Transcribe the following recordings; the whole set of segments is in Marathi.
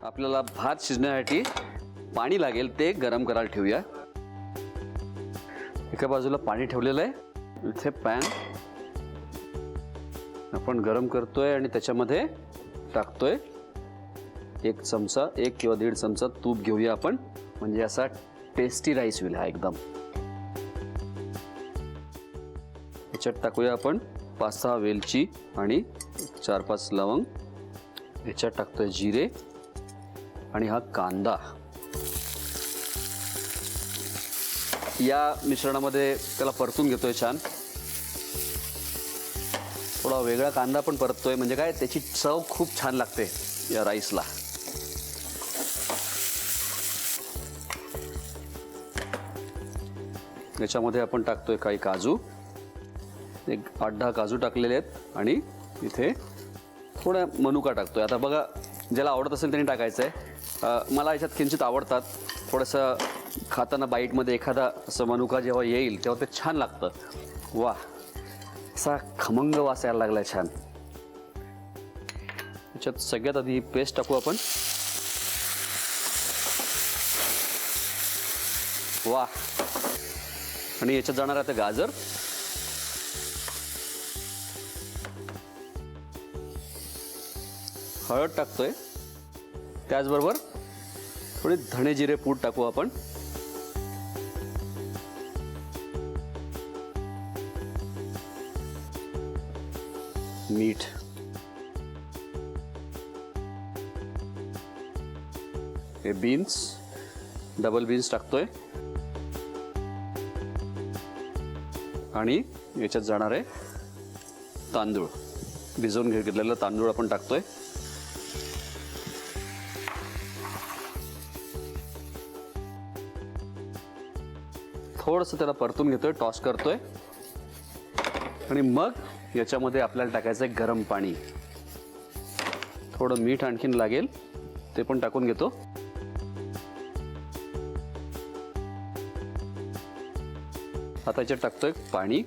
आपल्याला भात शिजण्यासाठी पाणी लागेल ते गरम करायला ठेवूया. एका बाजूला पाणी ठेवलेलं आहे. इथे पॅन आपण गरम करतोय आणि त्याच्यामध्ये टाकतोय 1 चमचा 1 किंवा 1.5 चमचा तूप घेऊया आपण, म्हणजे असा टेस्टी राईस होईल हा एकदम. याच्यात टाकूया आपण 5-6 वेलची आणि 4-5 लवंग. याच्यात टाकतोय जिरे आणि हा कांदा. या मिश्रणामध्ये त्याला परतून घेतोय छान. थोडा वेगळा कांदा पण परततोय, म्हणजे काय त्याची चव खूप छान लागते या राईसला. याच्यामध्ये आपण टाकतोय काही काजू, एक 8-10 काजू टाकलेले आहेत आणि इथे थोडा मनुका टाकतोय. आता बघा, ज्याला आवडत असेल त्यांनी टाकायचं आहे. मला याच्यात किंचित आवडतात. थोडंसं खाताना बाईटमध्ये एखादा असं मनुका जेव्हा येईल तेव्हा ते छान लागतं. वा, असा खमंग वास यायला लागलाय छान. याच्यात सगळ्यात आधी ही पेस्ट टाकू आपण. वा, आणि याच्यात जाणार आता गाजर. हळद टाकतोय. त्याचबरोबर थोडी धणे जिरे पूड टाकू आपण. मीठ, हे बीन्स, डबल बीन्स टाकतोय आणि याच्यात जाणार आहे तांदूळ. भिजवून घेतलेलं तांदूळ आपण टाकतोय. थोडंसं त्याला परतून घेतोय, टॉस करतोय आणि मग याच्यामध्ये आपल्याला टाकायचं आहे गरम पाणी. थोडं मीठ आणखीन लागेल ते पण टाकून घेतो. आता याच्यात टाकतोय पाणी.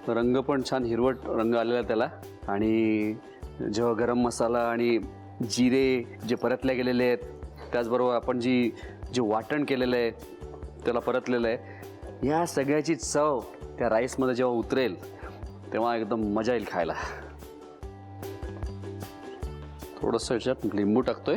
रंग पण छान हिरवट रंग आलेला त्याला. आणि जेव्हा गरम मसाला आणि जिरे जे परतले गेलेले आहेत, त्याचबरोबर आपण जे वाटण केलेलं आहे त्याला परतलेलं आहे, या सगळ्याची चव त्या राईसमध्ये जेव्हा उतरेल तेव्हा एकदम मजा येईल खायला. थोडंसं याच्यात लिंबू टाकतोय.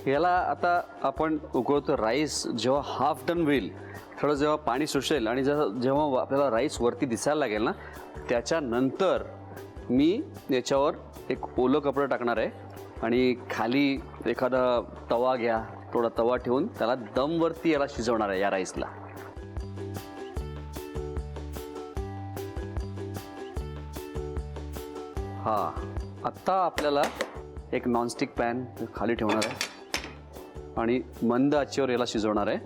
याला आता आपण उकळतो राईस. जेव्हा हाफ डन होईल, थोडं जेव्हा पाणी सुटेल आणि जेव्हा आपल्याला राईस वरती दिसायला लागेल ना, त्याच्यानंतर मी याच्यावर एक ओलं कपडं टाकणार आहे आणि खाली एखादा तवा घ्या, थोडा तवा ठेवून त्याला दमवरती याला शिजवणार आहे या राईसला. हा, आत्ता आपल्याला एक नॉनस्टिक पॅन खाली ठेवणार आहे आणि मंद आचेवर याला शिजवणार आहे.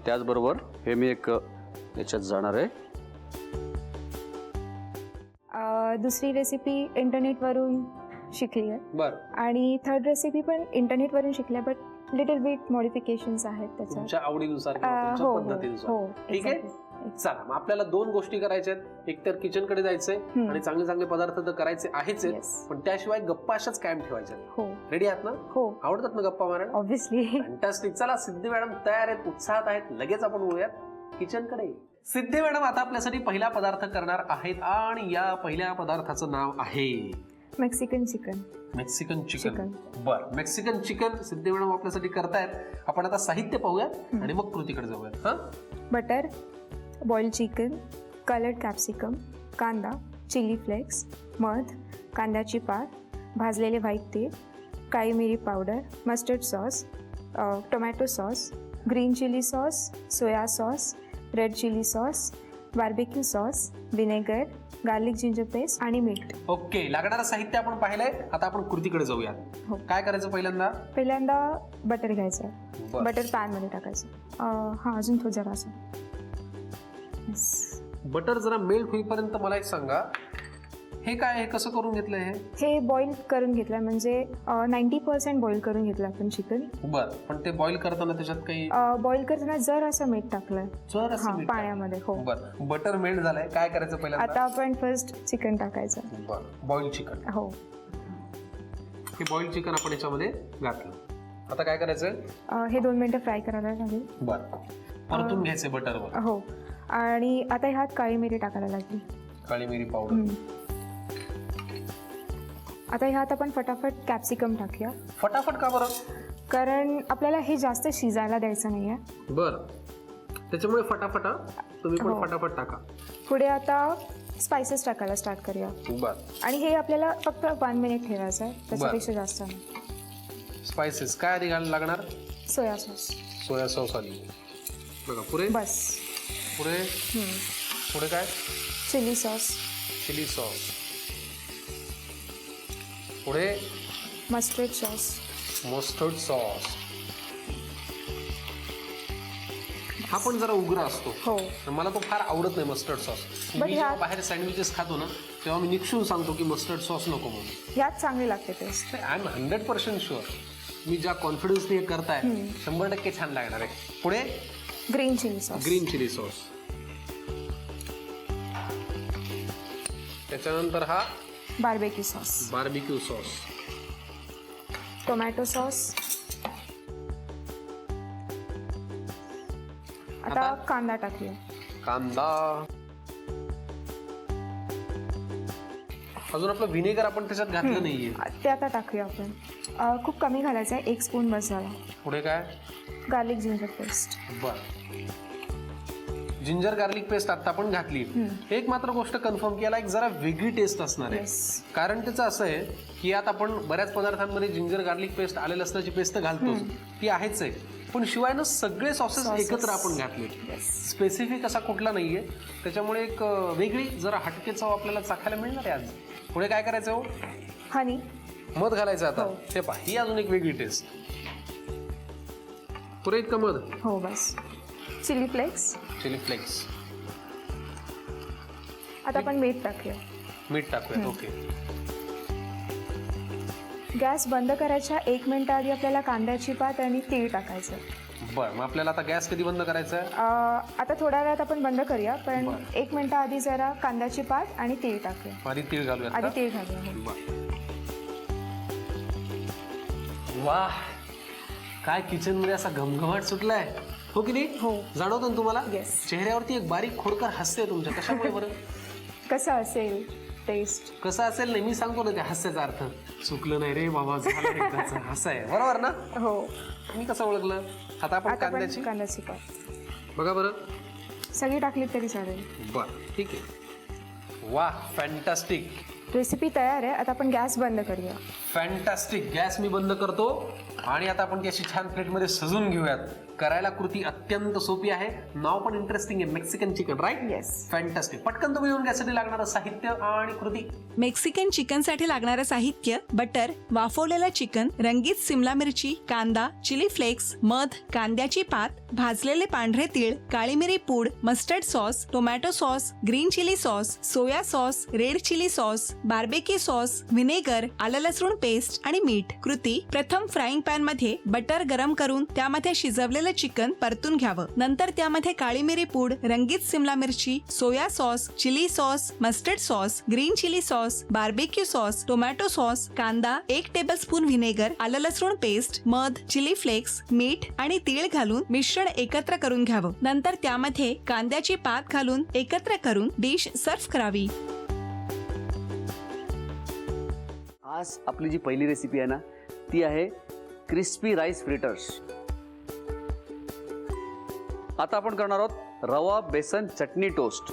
त्याचबरोबर हे मी एक याच्यात जाणार आहे. दुसरी रेसिपी इंटरनेटवरून शिकली आहे. बरं. आणि थर्ड रेसिपी पण इंटरनेटवरून शिकली आहे, बट लिटिल बिट मॉडिफिकेशन्स आहेत त्याच्यात. तुमच्या आवडीनुसार किंवा तुमच्या पद्धतीनुसार. ठीक आहे, चला मग आपल्याला 2 गोष्टी करायच्या आहेत. एक तर किचन कडे जायचंय आणि चांगले चांगले पदार्थ तर करायचे आहेच, पण त्याशिवाय गप्पा अशाच कायम ठेवायच्या. हो. रेडी आहात ना? हो. आवडतात ना गप्पा मारायला? ऑब्व्हियसली. फॅन्टास्टिक. चला, सिद्धी मॅडम तयार आहेत, उत्साहात आहेत. लगेच आपण वळूयात किचन कडे. सिद्धी मॅडम आता आपल्यासाठी पहिला पदार्थ करणार आहेत आणि या पहिल्या पदार्थाचं नाव आहे मेक्सिकन चिकन. Mexican chicken. बरं, मेक्सिकन चिकन सिद्धी मॅडम आपल्यासाठी करतायत. आपण आता साहित्य पाहूयात आणि मग कृतीकडे जाऊयात. हा, butter, boiled chicken, coloured capsicum, कांदा, चिली फ्लेक्स, मध, कांद्याची पात, भाजलेले व्हाईट तेल, काळी मिरी powder, mustard sauce, tomato sauce, green chilli sauce, soya sauce, red chilli sauce, barbecue sauce, vinegar, garlic ginger paste आणि मीठ. ओके, लागणारं साहित्य आपण पाहिलंय. आता आपण कृतीकडे जाऊयात. हो. काय करायचं पहिल्यांदा बटर घ्यायचं. बटर पॅन मध्ये टाकायचं. हा, अजून थोडं जरा असं. बटर जरा मेल्ट होईपर्यंत मला एक सांगा, हे काय, हे कसं करून घेतलंय हे बॉईल करून घेतलं, म्हणजे 90% बॉईल करून घेतलं आपण चिकन. बर, पण ते बॉईल करताना त्याच्यात काही बॉईल करताना जर असं मीठ टाकलं जर असं मीठ पाण्यामध्ये. हो. बर, बटर मेल्ट झालंय, काय करायचं पहिल्यांदा? आता आपण फर्स्ट चिकन टाकायचं. बर, बॉईल चिकन. हो. हे बॉईल चिकन आपण याच्यामध्ये घातलं. आता काय करायचं? हे 2 मिनिटं फ्राय करायला लागेल. बर, परतून घ्यायचे बटरवर. हो. आणि आता ह्यात काळी मिरी टाकायला लागली. काळी मिरी पावडर. आता ह्यात आपण फटाफट कॅप्सिकम टाकूया. फटाफट का बरं? कारण आपल्याला हे जास्त शिजायला द्यायचं नाहीये. बर, त्याच्यामुळे फटाफट. तुम्ही पण फटाफट टाका. पुढे आता स्पायसेस टाकायला स्टार्ट करूया. बर, आणि हे आपल्याला फक्त 1 मिनिट ठेवायचं आहे, त्याच्यापेक्षा जास्त नाही. स्पायसेस काय आधी घालायला लागणार? Soya sauce. सोया सॉस आली. बघा, पुरे. बस. पुरे. पुढे काय? Chilli sauce. Chilli sauce. पुढे मस्टर्ड सॉस. Mustard sauce. हा पण जरा उग्र असतो. हो. मला तो फार आवडत नाही मस्टर्ड सॉस. मी जेव्हा बाहेर सँडविचेस खातो ना, तेव्हा मी निक्षून सांगतो की मस्टर्ड सॉस नको म्हणून. ह्यात चांगली लागते टेस्ट. I am 100% sure. मी ज्या कॉन्फिडन्सने करताय 100% छान लागणार आहे. पुढे green chilli sauce. Green chilli sauce. त्याच्यानंतर हा barbecue sauce. Barbecue sauce. Tomato sauce. आता कांदा टाकूया. कांदा. अजून आपलं व्हिनेगर आपण त्याच्यात घातलं नाहीये. ते आता टाकूया आपण. खूप कमी घालायचं आहे, 1 स्पून बस झाला. पुढे काय? Garlic ginger paste. बर, जिंजर गार्लिक पेस्ट आता आपण घातली. एक मात्र गोष्ट कन्फर्म की याला एक जरा वेगळी टेस्ट असणार आहे. कारण त्याचं असं आहे की आता आपण बऱ्याच पदार्थांमध्ये जिंजर गार्लिक पेस्ट, आले लसणाची पेस्ट घालतोच, ती आहेच आहे. पण शिवाय ना सगळे सॉसेस एकत्र आपण घातले. स्पेसिफिक असा कुठला नाहीये, त्याच्यामुळे एक वेगळी जरा हटके चव आपल्याला चाखायला मिळणार आहे आज. पुढे काय करायचं? हो, हनी. मध घालायचं आता. हे पहा, ही अजून एक वेगळी टेस्ट. पुरे इतकं मध? हो, बस. Chilli flakes. Chilli flakes. आता आपण मीठ टाकूया. मीठ टाकूया. ओके. गॅस बंद करायच्या 1 मिनिट आधी आपल्याला कांद्याची पात आणि तीळ टाकायचं. बरं, मग आपल्याला आता गॅस कधी बंद करायचा आहे? आता थोड्या वेळात आपण बंद करूया, पण 1 मिनिट आधी जरा कांद्याची पात आणि तीळ टाकूया. आधी तीळ घालूया. आधी तीळ घालूया. वाह, काय किचन मध्ये असा घमघमाट सुटलाय, हो की नाही? हो. जाणवतं ना तुम्हाला? येस. चेहऱ्यावरती एक बारीक खोडकर हास्य आहे तुमच्या. कशामुळे बरं? कसं असेल टेस्ट? कसं असेल नाही, मी सांगतो ना त्या हास्याचा अर्थ. चुकलं नाही रे बाबा, झालं एकदाच. हसा आहे, बरोबर ना? हो. मी कसं ओळखलं? आता आपण कांद्याची पात बघा बरं. सगळी टाकली तरी चालेल. बरं, ठीक आहे. वाह, फॅन्टास्टिक. रेसिपी तयार आहे. आता आपण गॅस बंद करूया. फॅन्टास्टिक. गॅस मी बंद करतो आणि आता आपण ती अशी छान प्लेटमध्ये सजून घेऊयात. करायला कृती अत्यंत सोपी आहे, नाव पण इंटरेस्टिंग आहे, Mexican chicken. Right? Yes. Fantastic. पटकन तुम्ही येऊन घ्यासाठी लागणारं साहित्य आणि कृती. मेक्सिकन चिकन साठी लागणारं साहित्य: बटर, वाफवलेलं चिकन, रंगीत सिमला मिरची, कांदा, चिली फ्लेक्स, मध, कांद्याची पात, भाजलेले पांढरे तीळ, काळी मिरी पूड, mustard sauce, tomato sauce, green chilli sauce, soya sauce, red chilli sauce, barbecue sauce, vinegar, आलं लसूण पेस्ट आणि मीठ. कृती: प्रथम फ्राईंग पॅन मध्ये बटर गरम करून त्यामध्ये शिजवलेलं चिकन परतून घ्यावं. नंतर त्यामध्ये काळी मिरी पूड, रंगीत सिमला मिरची, soya sauce, chilli sauce, mustard sauce, green chilli sauce, barbecue sauce, tomato sauce, कांदा, 1 टेबलस्पून व्हिनेगर, आलं लसूण पेस्ट, मध, चिली फ्लेक्स, मीठ आणि तीळ घालून मिश्रण एकत्र करून घ्यावं. नंतर त्यामध्ये कांद्याची पात घालून एकत्र करून डिश सर्व्ह करावी. आज आपली जी पहिली रेसिपी आहे ना, ती आहे क्रिस्पी राईस फ्रिटर्स. आता आपण करणार आहोत रवा बेसन चटणी टोस्ट.